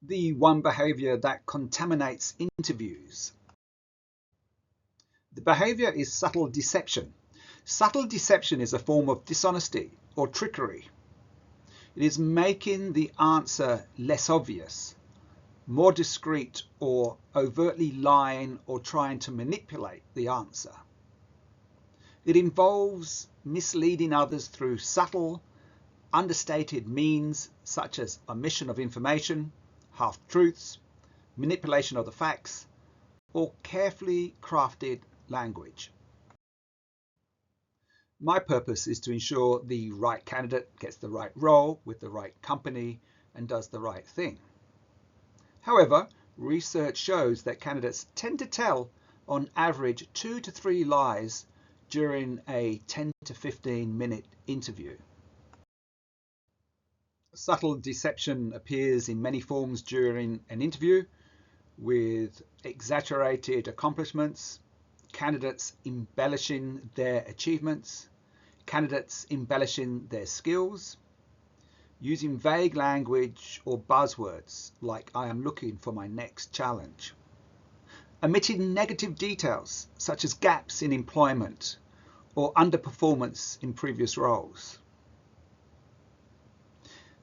The one behaviour that contaminates interviews. The behaviour is subtle deception. Subtle deception is a form of dishonesty or trickery. It is making the answer less obvious, more discreet, or overtly lying or trying to manipulate the answer. It involves misleading others through subtle, understated means such as omission of information, half-truths, manipulation of the facts, or carefully crafted language. My purpose is to ensure the right candidate gets the right role with the right company and does the right thing. However, research shows that candidates tend to tell on average 2 to 3 lies during a 10 to 15-minute interview. Subtle deception appears in many forms during an interview, with exaggerated accomplishments, candidates embellishing their achievements, candidates embellishing their skills, using vague language or buzzwords like "I am looking for my next challenge", omitting negative details such as gaps in employment or underperformance in previous roles.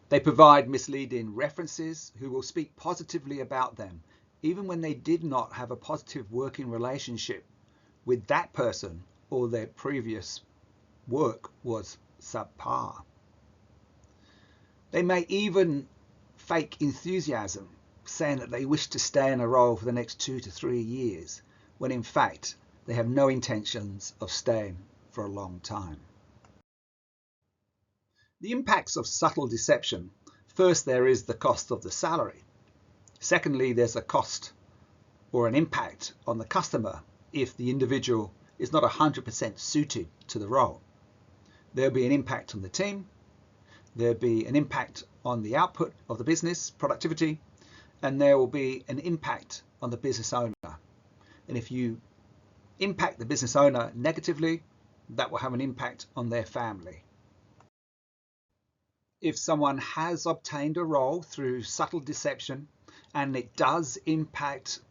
They provide misleading references who will speak positively about them even when they did not have a positive working relationship with that person or their previous work was subpar. They may even fake enthusiasm, saying that they wish to stay in a role for the next 2 to 3 years, when in fact they have no intentions of staying for a long time. The impacts of subtle deception. First, there is the cost of the salary. Secondly, there's a cost or an impact on the customer if the individual is not 100% suited to the role. There'll be an impact on the team. There'll be an impact on the output of the business, productivity, and there will be an impact on the business owner. And if you impact the business owner negatively, that will have an impact on their family. If someone has obtained a role through subtle deception and it does impact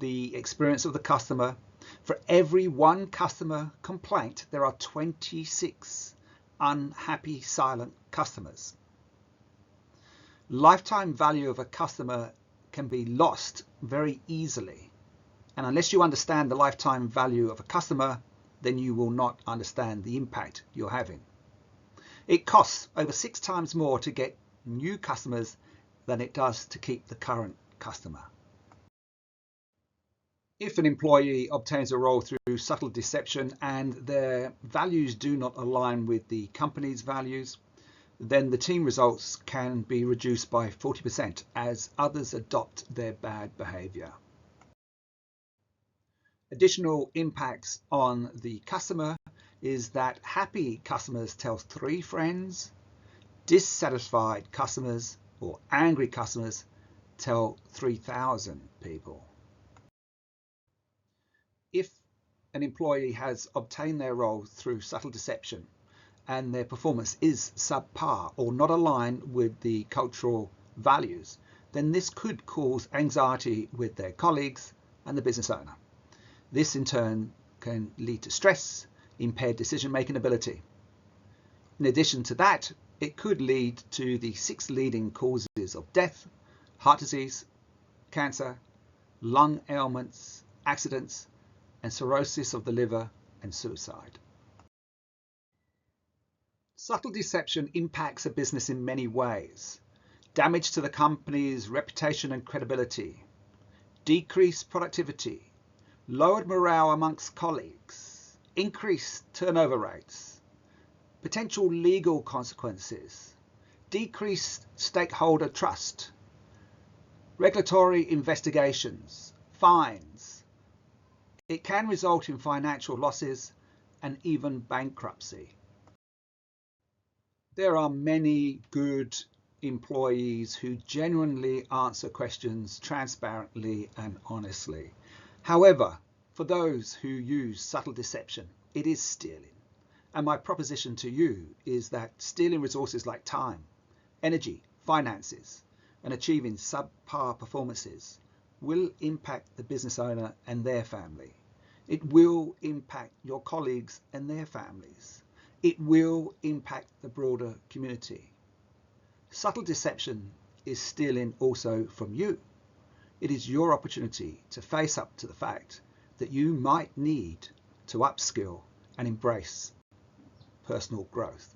the experience of the customer, for every one customer complaint, there are 26 unhappy silent customers. Lifetime value of a customer can be lost very easily. And unless you understand the lifetime value of a customer, then you will not understand the impact you're having. It costs over 6 times more to get new customers than it does to keep the current customer. If an employee obtains a role through subtle deception and their values do not align with the company's values, then the team results can be reduced by 40% as others adopt their bad behaviour. Additional impacts on the customer is that happy customers tell 3 friends, dissatisfied customers or angry customers tell 3,000 people. If an employee has obtained their role through subtle deception and their performance is subpar or not aligned with the cultural values, then this could cause anxiety with their colleagues and the business owner. This in turn can lead to stress, impaired decision-making ability. In addition to that, it could lead to the 6 leading causes of death: heart disease, cancer, lung ailments, accidents, and cirrhosis of the liver and suicide. Subtle deception impacts a business in many ways. Damage to the company's reputation and credibility, decreased productivity, lowered morale amongst colleagues, increased turnover rates, potential legal consequences, decreased stakeholder trust, regulatory investigations, fines. It can result in financial losses and even bankruptcy. There are many good employees who genuinely answer questions transparently and honestly. However, for those who use subtle deception, it is stealing. And my proposition to you is that stealing resources like time, energy, finances, and achieving subpar performances will impact the business owner and their family. It will impact your colleagues and their families. It will impact the broader community. Subtle deception is stealing also from you. It is your opportunity to face up to the fact that you might need to upskill and embrace personal growth.